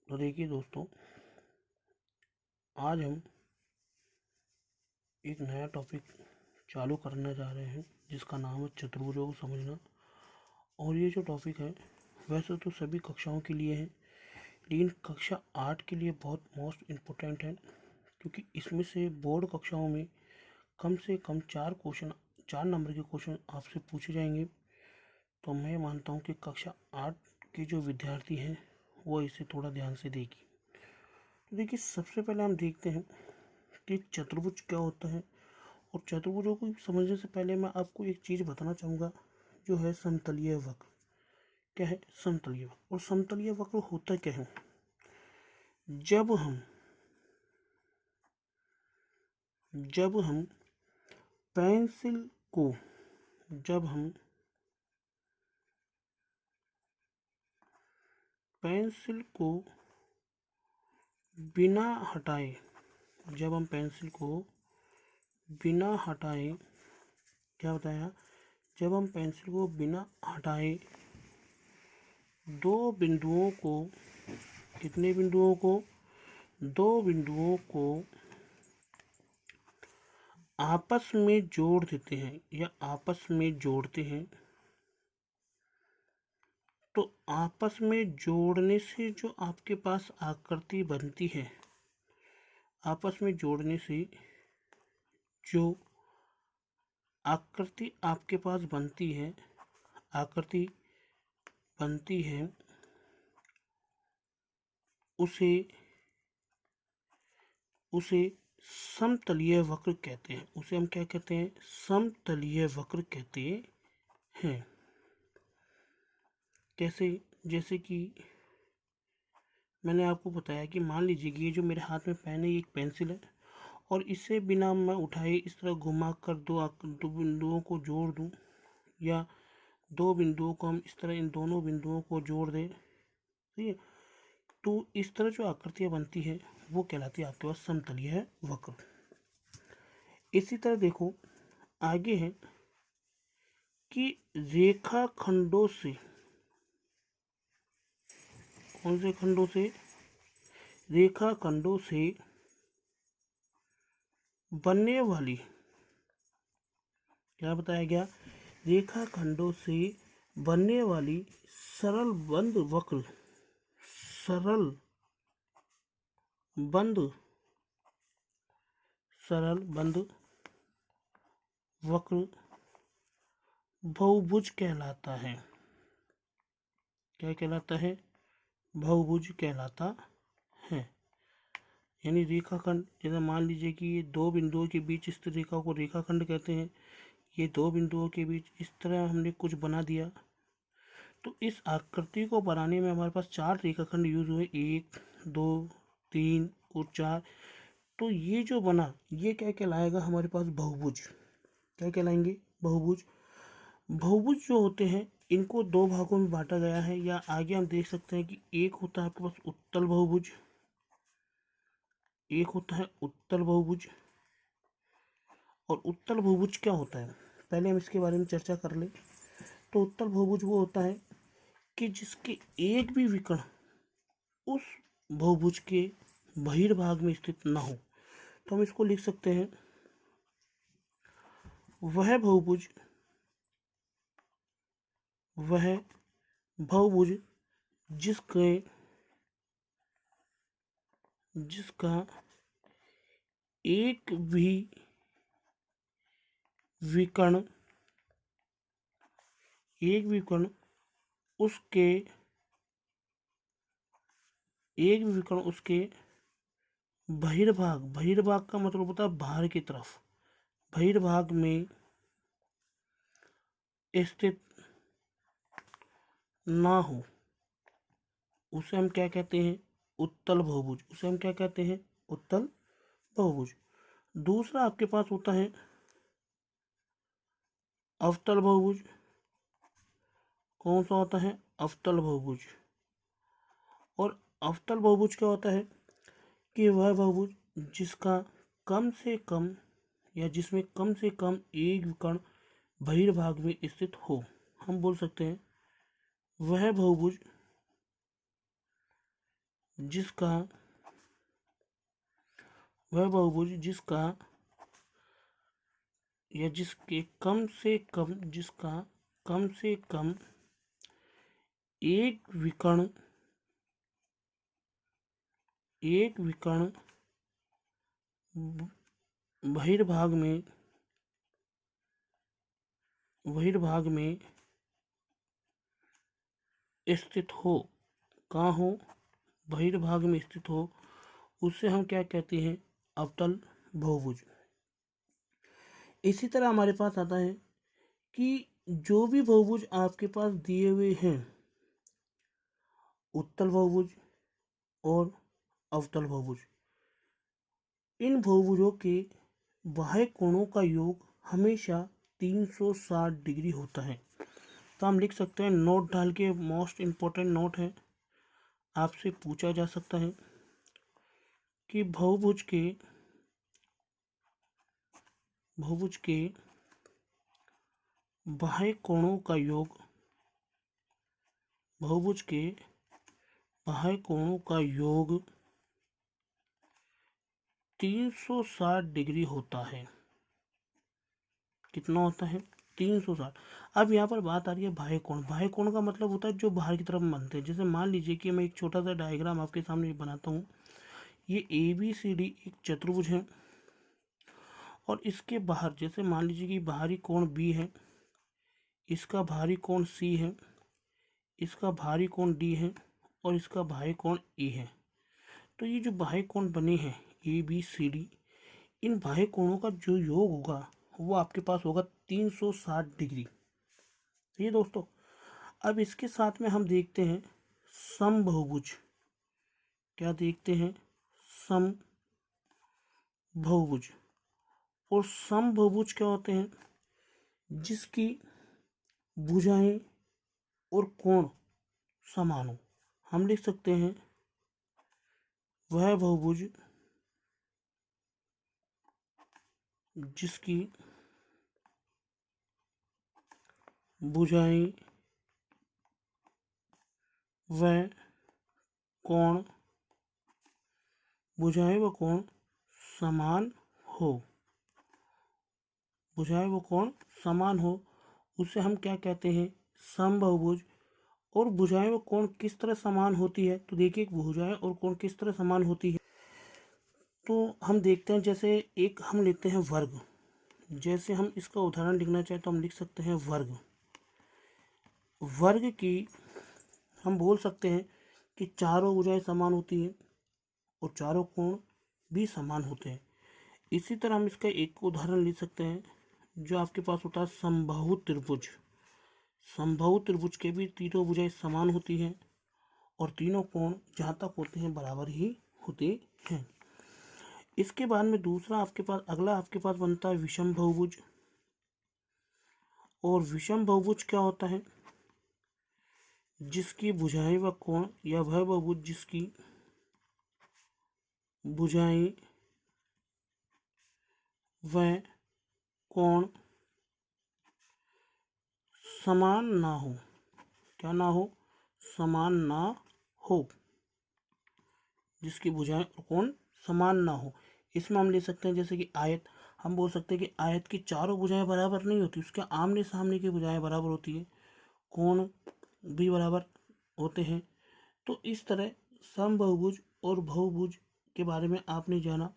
तो देखिए दोस्तों, आज हम एक नया टॉपिक चालू करने जा रहे हैं जिसका नाम है चतुर्भुजों को समझना। और ये जो टॉपिक है वैसे तो सभी कक्षाओं के लिए है, लेकिन कक्षा 8 के लिए बहुत मोस्ट इम्पोर्टेंट है, क्योंकि इसमें से बोर्ड कक्षाओं में कम से कम 4 नंबर के क्वेश्चन आपसे पूछे जाएंगे। तो मैं मानता हूँ कि कक्षा 8 के जो विद्यार्थी हैं वो इसे थोड़ा ध्यान से देखें। तो देखिए, सबसे पहले हम देखते हैं कि चतुर्भुज क्या होता है। और चतुर्भुजों को समझने से पहले मैं आपको एक चीज़ बताना चाहूँगा, जो है समतलीय वक्र। क्या है समतलीय वक्र? और समतलीय वक्र होता क्या है? जब हम जब हम पेंसिल को जब हम पेंसिल को बिना हटाए जब हम पेंसिल को बिना हटाए क्या बताया? जब हम पेंसिल को बिना हटाए दो बिंदुओं को कितने बिंदुओं को दो बिंदुओं को आपस में जोड़ देते हैं या आपस में जोड़ते हैं, तो आपस में जोड़ने से जो आपके पास आकृति बनती है, आपस में जोड़ने से जो आकृति आपके पास बनती है, आकृति बनती है, उसे उसे समतलीय वक्र कहते हैं। उसे हम क्या कहते हैं? समतलीय वक्र कहते हैं। कैसे? जैसे कि मैंने आपको बताया कि मान लीजिए कि ये जो मेरे हाथ में पेन है, ये एक पेंसिल है, और इसे बिना मैं उठाए इस तरह घुमा कर दो बिंदुओं को जोड़ दूं, या दो बिंदुओं को हम इस तरह इन दोनों बिंदुओं को जोड़ दें, ठीक है, तो इस तरह जो आकृतियाँ बनती है वो कहलाती है आपके पास समतलीय वक्र। इसी तरह देखो, आगे है कि रेखाखंडों से, कौन से खंडों से? रेखाखंडों से बनने वाली, क्या बताया गया? रेखाखंडों से बनने वाली सरल बंद वक्र, सरल बंद सरल बंद वक्र बहुभुज कहलाता है। क्या कहलाता है? बहुभुज कहलाता है। यानी रेखाखंड, जैसे मान लीजिए कि ये दो बिंदुओं के बीच स्थित रेखा को रेखाखंड कहते हैं। ये दो बिंदुओं के बीच इस तरह हमने कुछ बना दिया, तो इस आकृति को बनाने में हमारे पास 4 रेखाखंड यूज हुए, 1 2 3 और 4। तो ये जो बना, ये क्या कहलाएगा? हमारे पास बहुभुज। क्या कहलाएंगे? बहुभुज। बहुभुज जो होते हैं इनको दो भागों में बांटा गया है, या आगे हम देख सकते हैं कि एक होता है आपके पास उत्तल बहुभुज, एक होता है उत्तल बहुभुज। और उत्तल बहुभुज क्या होता है, पहले हम इसके बारे में चर्चा कर लें। तो उत्तल बहुभुज वो होता है कि जिसके एक भी विकर्ण उस बहुभुज के बहिर्भाग में स्थित ना हो। तो हम इसको लिख सकते हैं, वह बहुभुज वह बहुभुज जिसके जिसका एक भी विकर्ण उसके बहिर्भाग का मतलब होता है बाहर की तरफ, बहिर्भाग में स्थित ना हो, उसे हम क्या कहते हैं? उत्तल बहुभुज। उसे हम क्या कहते हैं? उत्तल बहुभुज। दूसरा आपके पास होता है अवतल बहुभुज। कौन सा होता है? अवतल बहुभुज। और अवतल बहुभुज क्या होता है कि वह बहुभुज जिसका कम से कम या जिसमें कम से कम एक विकर्ण बहिर्भाग में स्थित हो। हम बोल सकते हैं वह बहुभुज जिसका वह बहुभुज जिसका या जिसके कम से कम जिसका कम से कम एक विकर्ण बहिर्भाग में स्थित हो। कहाँ हो? बहिर्भाग में स्थित हो, उससे हम क्या कहते हैं? अवतल बहुभुज। इसी तरह हमारे पास आता है कि जो भी बहुभुज आपके पास दिए हुए हैं, उत्तल बहुभुज और अवतल बहुभुज, इन बहुभुजों के बाह्य कोणों का योग हमेशा 360 डिग्री होता है। तो हम लिख सकते हैं, नोट डाल के, मोस्ट इम्पोर्टेंट नोट है, आपसे पूछा जा सकता है कि बहुभुज के बाह्य कोणों का योग, बहुभुज के बाह्य कोणों का योग 360 डिग्री होता है। कितना होता है? 360। अब यहाँ पर बात आ रही है बाह्य कोण। बाह्य कोण का मतलब होता है जो बाहर की तरफ बनते हैं। जैसे मान लीजिए कि मैं एक छोटा सा डायग्राम आपके सामने बनाता हूँ। ये ABCD एक चतुर्भुज है और इसके बाहर, जैसे मान लीजिए कि बाहरी कोण B है, इसका बाहरी कोण C है, इसका बाहरी कोण D है और इसका बाह्य कोण A है। तो ये जो बाह्य कोण बने हैं ABCD, इन बाह्य कोणों का जो योग होगा वो आपके पास होगा 360 डिग्री। ये दोस्तों, अब इसके साथ में हम देखते हैं समबाहुभुज। क्या देखते हैं? समबाहुभुज। और समबाहुभुज क्या होते हैं? जिसकी भुजाएं और कोण समान हो। हम लिख सकते हैं वह बहुभुज जिसकी भुजाएं व कोण समान हो। भुजाएं व कोण समान हो, उसे हम क्या कहते हैं? समबाहुभुज। और भुजाएं व कोण किस तरह समान होती है? तो देखिए, भुजाएं और कोण किस तरह समान होती है, तो हम देखते हैं। जैसे एक हम लेते हैं वर्ग। जैसे हम इसका उदाहरण लिखना चाहें तो हम लिख सकते हैं वर्ग की हम बोल सकते हैं कि चारों भुजाएं समान होती हैं और चारों कोण भी समान होते हैं। इसी तरह हम इसका एक उदाहरण ले सकते हैं जो आपके पास होता है समबाहु त्रिभुज। समबाहु त्रिभुज के भी तीनों भुजाएं समान होती हैं और तीनों कोण जहाँ तक होते हैं बराबर ही होते हैं। इसके बाद में अगला आपके पास बनता है विषम बहुभुज। और विषम बहुभुज क्या होता है? जिसकी भुजाएं व कोण, या वह बहुभुज जिसकी भुजाएं व कोण समान ना हो। क्या ना हो? समान ना हो। जिसकी भुजाएं और कोण समान ना हो। इसमें हम ले सकते हैं जैसे कि आयत। हम बोल सकते हैं कि आयत की चारों भुजाएं बराबर नहीं होती, उसके आमने सामने की भुजाएं बराबर होती है, कोण भी बराबर होते हैं। तो इस तरह समबाहुभुज और बहुभुज के बारे में आपने जाना।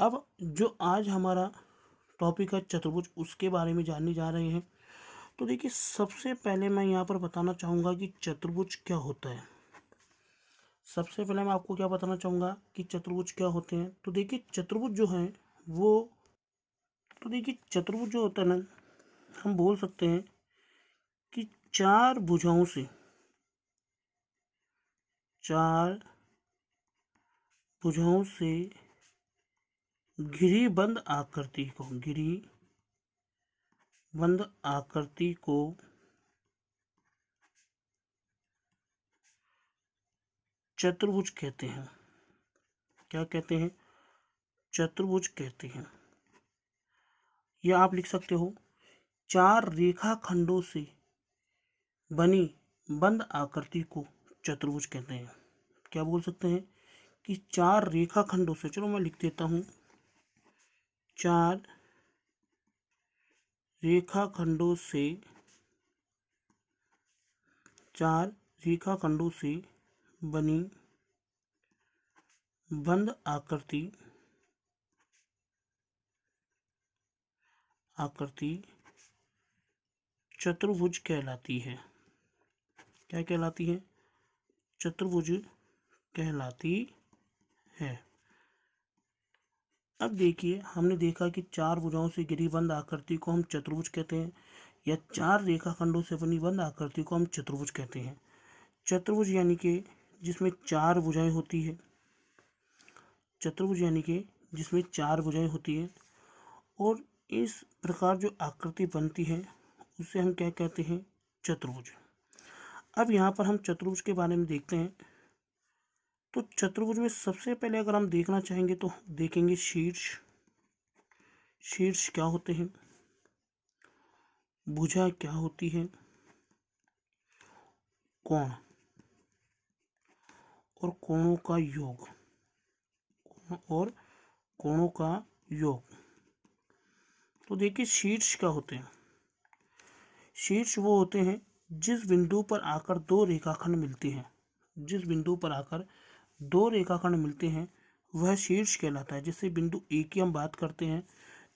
अब जो आज हमारा टॉपिक है चतुर्भुज, उसके बारे में जानने जा रहे हैं। तो देखिए, सबसे पहले मैं यहाँ पर बताना चाहूँगा कि चतुर्भुज क्या होता है। सबसे पहले मैं आपको क्या बताना चाहूँगा कि चतुर्भुज क्या होते हैं। तो देखिए, चतुर्भुज जो है वो तो देखिए चतुर्भुज जो होता है ना, हम बोल सकते हैं कि चार भुजाओं से गिरिबंद आकृति को चतुर्भुज कहते हैं। क्या कहते हैं? चतुर्भुज कहते हैं। या आप लिख सकते हो, चार रेखाखंडों से बनी बंद आकृति को चतुर्भुज कहते हैं। क्या बोल सकते हैं कि चार रेखाखंडों से, चलो मैं लिख देता हूँ, चार रेखाखंडों से, चार रेखाखंडों से बनी बंद आकृति चतुर्भुज कहलाती है। क्या कहलाती है? चतुर्भुज कहलाती है। अब देखिए, हमने देखा कि चार भुजाओं से घिरी बंद आकृति को हम चतुर्भुज कहते हैं, या चार रेखाखंडों से बनी बंद आकृति को हम चतुर्भुज कहते हैं। चतुर्भुज यानी कि जिसमें चार भुजाएं होती है, चतुर्भुज यानी कि जिसमें चार भुजाएं होती है, और इस प्रकार जो आकृति बनती है उसे हम क्या कहते हैं? चतुर्भुज। अब यहाँ पर हम चतुर्भुज के बारे में देखते हैं। तो चतुर्भुज में सबसे पहले अगर हम देखना चाहेंगे तो देखेंगे शीर्ष। शीर्ष क्या होते हैं? भुजा क्या होती है? कोण और कोणों का योग, और कोणों का योग। तो देखिए, शीर्ष क्या होते हैं? शीर्ष वो होते हैं जिस बिंदु पर आकर दो रेखाखंड मिलते हैं। जिस बिंदु पर आकर दो रेखाखंड मिलते हैं वह शीर्ष कहलाता है। जैसे बिंदु ए की हम बात करते हैं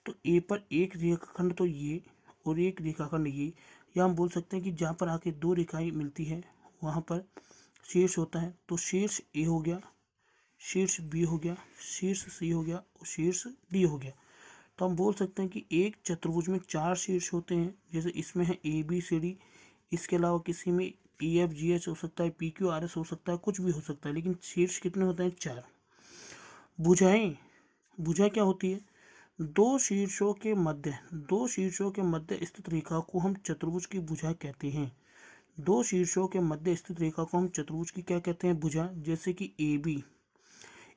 तो ए पर एक रेखाखंड तो ये और एक रेखाखंड ये, या हम बोल सकते हैं कि जहाँ पर आके दो रेखाएं मिलती हैं वहाँ पर शीर्ष होता है। तो शीर्ष ए हो गया, शीर्ष बी हो गया, शीर्ष सी हो गया और शीर्ष डी हो गया। तो हम बोल सकते हैं कि एक चतुर्भुज में चार शीर्ष होते हैं। जैसे इसमें है ए बी सी डी, इसके अलावा किसी में ई एफ जी एच हो सकता है, पी क्यू आर एस हो सकता है, कुछ भी हो सकता है, लेकिन शीर्ष कितने होते हैं? चार। भुजाएं, भुजा क्या होती है? दो शीर्षों के मध्य स्थित रेखा को हम चतुर्भुज की भुजा कहते हैं। दो शीर्षों के मध्य स्थित रेखा को हम चतुर्भुज की क्या कहते हैं? भुजा। जैसे कि ए बी,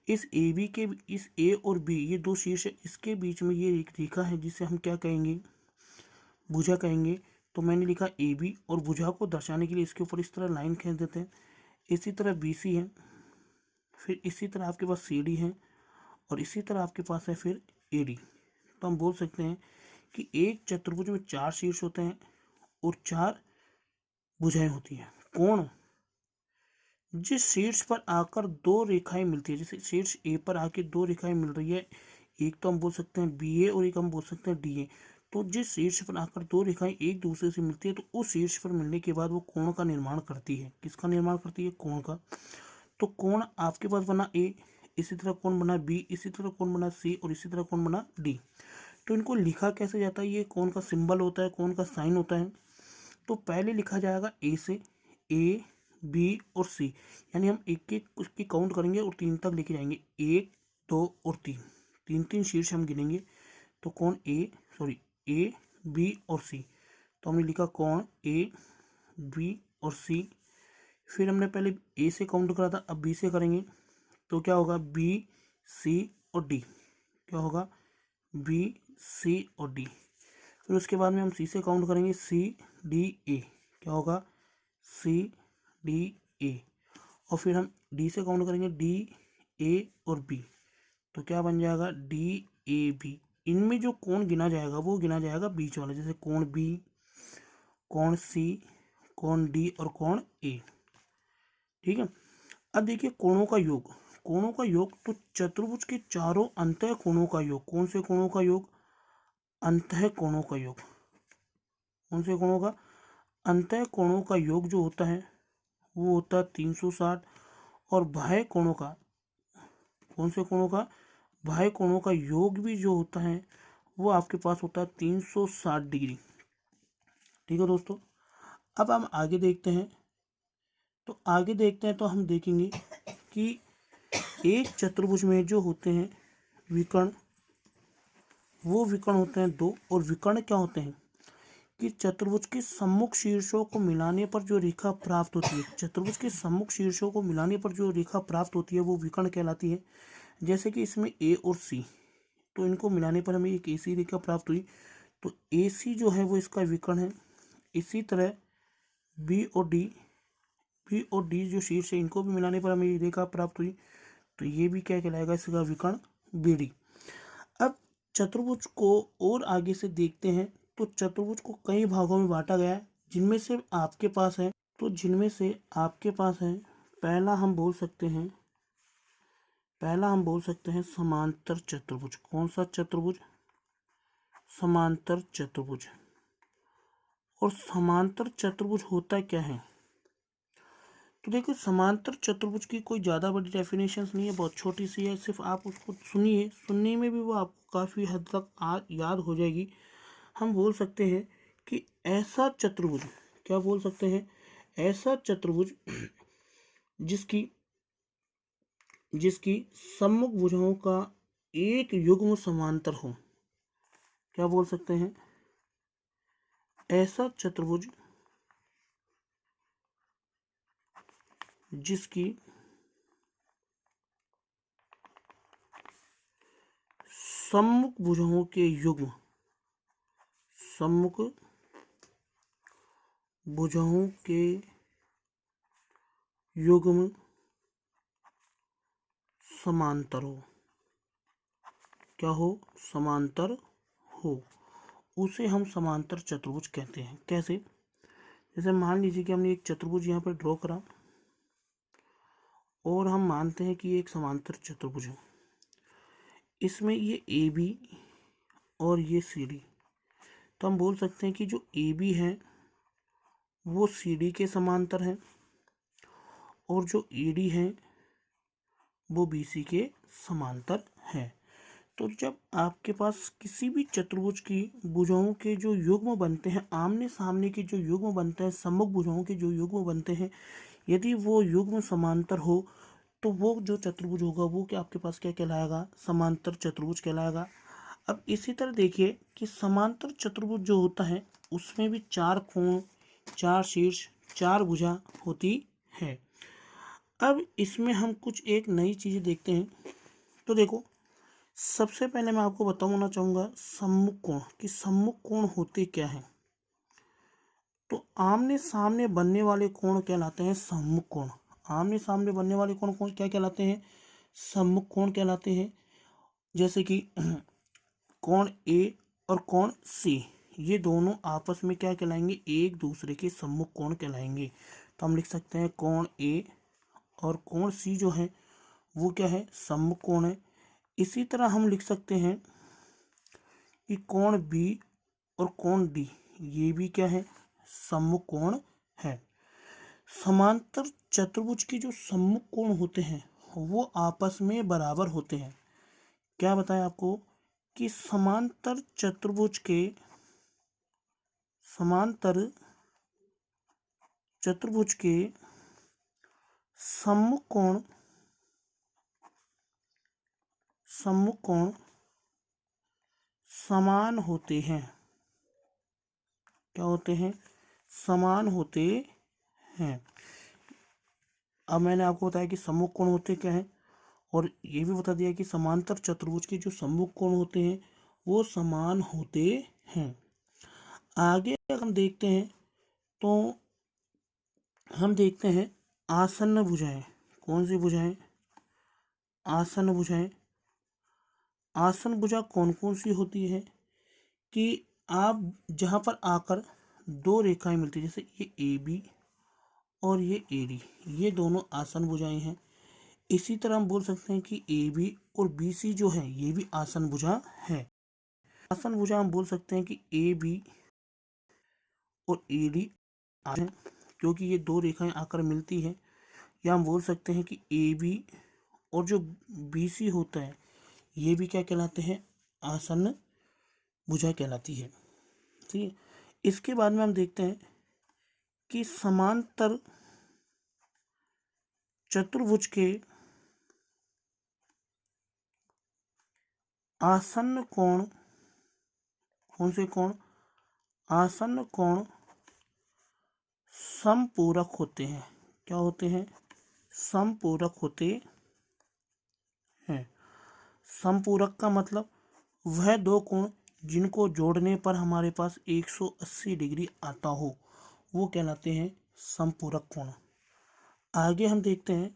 इस ए बी के, इस ए और बी ये दो शीर्ष है, इसके बीच में ये एक रेखा है जिसे हम क्या कहेंगे? भुजा कहेंगे। तो मैंने लिखा ए बी, और भुजा को दर्शाने के लिए इसके ऊपर इस तरह लाइन खींच देते हैं। इसी तरह बी सी है, फिर इसी तरह आपके पास सी डी है, और इसी तरह आपके पास है फिर ए डी। तो हम बोल सकते हैं कि एक चतुर्भुज में चार शीर्ष होते हैं और चार भुजाएं होती हैं। कोण, जिस शीर्ष पर आकर दो रेखाएं मिलती है, जैसे शीर्ष ए पर आके दो रेखाएं मिल रही है, एक तो हम बोल सकते हैं बी ए और एक हम बोल सकते हैं डी ए। तो जिस शीर्ष पर आकर दो रेखाएं एक दूसरे से मिलती है तो उस शीर्ष पर मिलने के बाद वो कोण का निर्माण करती है। किसका निर्माण करती है? कोण का। तो कोण आपके पास बना ए, इसी तरह कोण बना बी, इसी तरह कोण बना सी, और इसी तरह कोण बना डी। तो इनको लिखा कैसे जाता है? ये कोण का सिंबल होता है, कोण का साइन होता है। तो पहले लिखा जाएगा ए से, ए बी और सी, यानी हम एक एक उसकी काउंट करेंगे और तीन तक लेके जाएंगे। एक, दो और तीन, तीन तीन शीर्ष हम गिनेंगे। तो कौन ए बी और सी। तो हमने लिखा कौन ए बी और सी। फिर हमने पहले ए से काउंट करा था, अब बी से करेंगे। तो क्या होगा? बी सी और डी। क्या होगा? बी सी और डी। फिर उसके बाद में हम सी से काउंट करेंगे, सी डी ए। क्या होगा? C D A. और फिर हम डी से काउंट करेंगे, डी ए और बी। तो क्या बन जाएगा? D A B. इनमें जो कोण गिना जाएगा वो गिना जाएगा बीच वाला, जैसे कोण बी, कोण सी, कोण डी और कोण ए। ठीक है। अब देखिए कोणों का योग। कोणों का योग, तो चतुर्भुज के चारों अंतः कोणों का योग। कौन से कोणों का योग? अंतः कोणों का योग। कौन से कोणों का? अंतः कोणों का योग जो होता है वो होता है 360, और बाह्य कोणों का, कौन से कोणों का? बाह्य कोणों का योग भी जो होता है वो आपके पास होता है 360 डिग्री। ठीक है दोस्तों। अब हम आगे देखते हैं। तो हम देखेंगे कि एक चतुर्भुज में जो होते हैं विकर्ण, वो विकर्ण होते हैं दो। और विकर्ण क्या होते हैं कि चतुर्भुज के सम्मुख शीर्षों को मिलाने पर जो रेखा प्राप्त होती है, चतुर्भुज के सम्मुख शीर्षों को मिलाने पर जो रेखा प्राप्त होती है वो विकर्ण कहलाती है। जैसे कि इसमें ए और सी, तो इनको मिलाने पर हमें एक ऐसी रेखा प्राप्त हुई, तो ए सी जो है वो इसका विकर्ण है। इसी तरह बी और डी, बी और डी जो शीर्ष है इनको भी मिलाने पर हमें ये रेखा प्राप्त हुई, तो ये भी क्या कहलाएगा, इसका विकर्ण बी डी। अब चतुर्भुज को और आगे से देखते हैं, तो चतुर्भुज को कई भागों में बांटा गया है, जिनमें से आपके पास है, तो जिनमें से आपके पास है, पहला हम बोल सकते हैं समांतर चतुर्भुज। कौन सा चतुर्भुज? समांतर चतुर्भुज। और समांतर चतुर्भुज होता क्या है? तो देखो, समांतर चतुर्भुज की कोई ज़्यादा बड़ी डेफिनेशन नहीं है, बहुत छोटी सी है, सिर्फ आप उसको सुनिए, सुनने में भी वो आपको काफ़ी हद तक याद हो जाएगी। हम बोल सकते हैं कि ऐसा चतुर्भुज, क्या बोल सकते हैं, ऐसा चतुर्भुज जिसकी सम्मुख भुजाओं का एक युग्म समांतर हो। क्या बोल सकते हैं? ऐसा चतुर्भुज जिसकी सम्मुख भुजाओं के युग्म, सम्मुख भुजाओं के युग्म समांतर हो। क्या हो? समांतर हो, उसे हम समांतर चतुर्भुज कहते हैं। कैसे? जैसे मान लीजिए कि हमने एक चतुर्भुज यहाँ पर ड्रॉ करा और हम मानते हैं कि ये एक समांतर चतुर्भुज है, इसमें ये ए बी और ये सी डी, तो हम बोल सकते हैं कि जो ए बी है वो सी डी के समांतर है और जो ए डी है वो बी सी के समांतर है। तो जब आपके पास किसी भी चतुर्भुज की भुजाओं के जो युग्म बनते हैं, आमने सामने के जो युग्म बनते हैं, सम्मुख भुजाओं के जो युग्म बनते हैं, यदि वो युग्म समांतर हो तो वो जो चतुर्भुज होगा वो क्या आपके पास क्या कहलाएगा? समांतर चतुर्भुज कहलाएगा। अब इसी तरह देखिए कि समांतर चतुर्भुज जो होता है उसमें भी 4 कोण, 4 शीर्ष, 4 भुजा होती है। अब इसमें हम कुछ एक नई चीज़ें देखते हैं। तो देखो, सबसे पहले मैं आपको बताना चाहूँगा सम्मुख कोण, कि सम्मुख कोण होते क्या हैं। तो आमने सामने बनने वाले कोण कहलाते हैं सम्मुख कोण। आमने सामने बनने वाले कोण कौन क्या कहलाते हैं? सम्मुख कोण कहलाते हैं। जैसे कि कोण ए और कोण सी, ये दोनों आपस में क्या कहलाएंगे? एक दूसरे के सम्मुख कोण कहलाएंगे। तो हम लिख सकते हैं कोण ए और कोण सी जो है वो क्या है? सम्मुख कोण है। इसी तरह हम लिख सकते हैं कि कोण बी और कोण डी, ये भी क्या है? सम्मुख कोण है। समांतर चतुर्भुज के जो सम्मुख कोण होते हैं वो आपस में बराबर होते हैं। क्या बताया आपको? कि समांतर चतुर्भुज के सम्मुख कोण समान होते हैं। क्या होते हैं? समान होते हैं। अब मैंने आपको बताया कि सम्मुख कोण होते क्या हैं, और ये भी बता दिया कि समांतर चतुर्भुज के जो सम्मुख कोण होते हैं वो समान होते हैं। आगे अगर हम देखते हैं तो हम देखते हैं आसन्न भुजाएं। कौन सी भुजाएं? आसन्न भुजाएं। आसन्न भुजा कौन कौन सी होती है? कि आप जहाँ पर आकर दो रेखाएं मिलती है, जैसे ये ए बी और ये ए डी, ये दोनों आसन्न भुजाएं हैं। इसी तरह हम बोल सकते हैं कि ए बी और बी सी जो है ये भी आसन्न भुजा है। आसन्न भुजा हम बोल सकते हैं कि ए बी और ए डी हैं, क्योंकि ये दो रेखाएं आकर मिलती है। या हम बोल सकते हैं कि ए बी और जो बी सी होता है ये भी क्या कहलाते हैं? आसन्न भुजा कहलाती है। ठीक है। इसके बाद में हम देखते हैं कि समांतर चतुर्भुज के आसन्न कोण, कौन से कोण? आसन्न कोण समपूरक होते हैं। क्या होते हैं? समपूरक होते हैं। समपूरक का मतलब वह दो कोण जिनको जोड़ने पर हमारे पास 180 डिग्री आता हो वो कहलाते हैं समपूरक कोण। आगे हम देखते हैं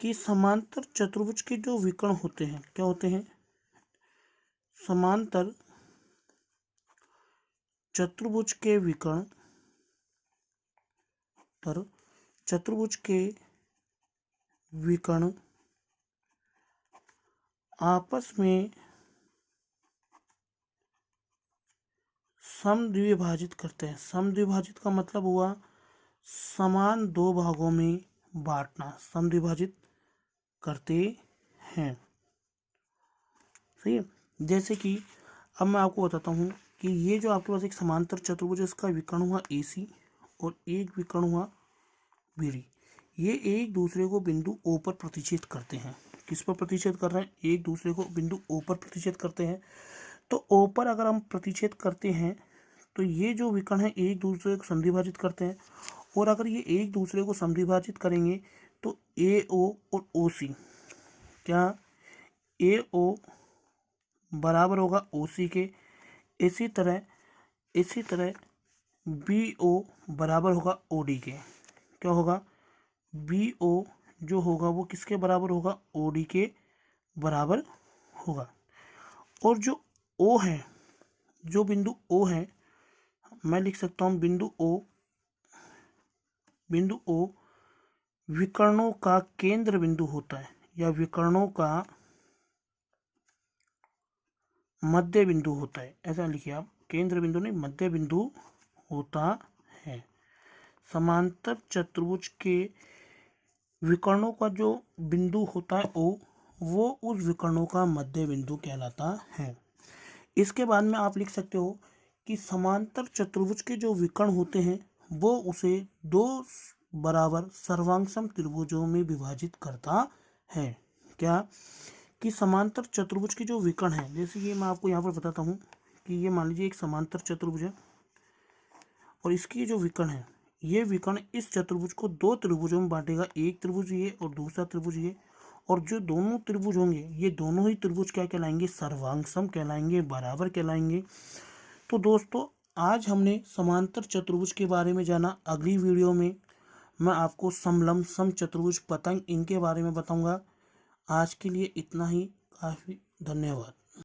कि समांतर चतुर्भुज के जो विकर्ण होते हैं क्या होते हैं। समांतर चतुर्भुज के विकर्ण पर चतुर्भुज के विकर्ण आपस में समद्विभाजित करते हैं। समद्विभाजित का मतलब हुआ समान दो भागों में बांटना, समद्विभाजित करते हैं। सही है। जैसे कि अब मैं आपको बताता हूँ कि ये जो आपके पास एक समांतर चतुर्भुज है, इसका विकर्ण हुआ AC और एक विकर्ण हुआ BD। ये एक दूसरे को बिंदु O पर प्रतिच्छेद करते हैं। किस पर प्रतिच्छेद कर रहे हैं? एक दूसरे को बिंदु O पर प्रतिच्छेद करते हैं। तो O पर अगर हम प्रतिच्छेद करते हैं तो ये जो विकर्ण है एक दूसरे को समद्विभाजित करते हैं, और अगर ये एक दूसरे को समद्विभाजित करेंगे तो AO और OC, क्या AO बराबर होगा OC के, इसी तरह BO बराबर होगा OD के। क्या होगा? BO जो होगा वो किसके बराबर होगा? OD के बराबर होगा। और जो O है, जो बिंदु O है, मैं लिख सकता हूँ बिंदु O विकर्णों का केंद्र बिंदु होता है, या विकर्णों का मध्य बिंदु होता है। ऐसा लिखिए आप, केंद्र बिंदु नहीं, मध्य बिंदु होता है। समांतर चतुर्भुज के विकर्णों का जो बिंदु होता है O, वो उस विकर्णों का मध्य बिंदु कहलाता है। इसके बाद में आप लिख सकते हो कि समांतर चतुर्भुज के जो विकर्ण होते हैं वो उसे दो बराबर सर्वांगसम त्रिभुजों में विभाजित करता है। क्या? कि समांतर चतुर्भुज के जो विकर्ण हैं, जैसे ये मैं आपको यहाँ पर बताता हूँ कि ये मान लीजिए एक समांतर चतुर्भुज है और इसकी जो विकर्ण है, ये विकर्ण इस चतुर्भुज को दो त्रिभुजों में बांटेगा। एक त्रिभुज ये और दूसरा त्रिभुज ये, और जो दोनों त्रिभुज होंगे ये दोनों ही त्रिभुज क्या कहलाएंगे? सर्वांगसम कहलाएंगे, बराबर कहलाएंगे। तो दोस्तों, आज हमने समांतर चतुर्भुज के बारे में जाना। अगली वीडियो में मैं आपको समलंब, समचतुर्भुज, पतंग, इनके बारे में बताऊंगा। आज के लिए इतना ही। काफ़ी धन्यवाद।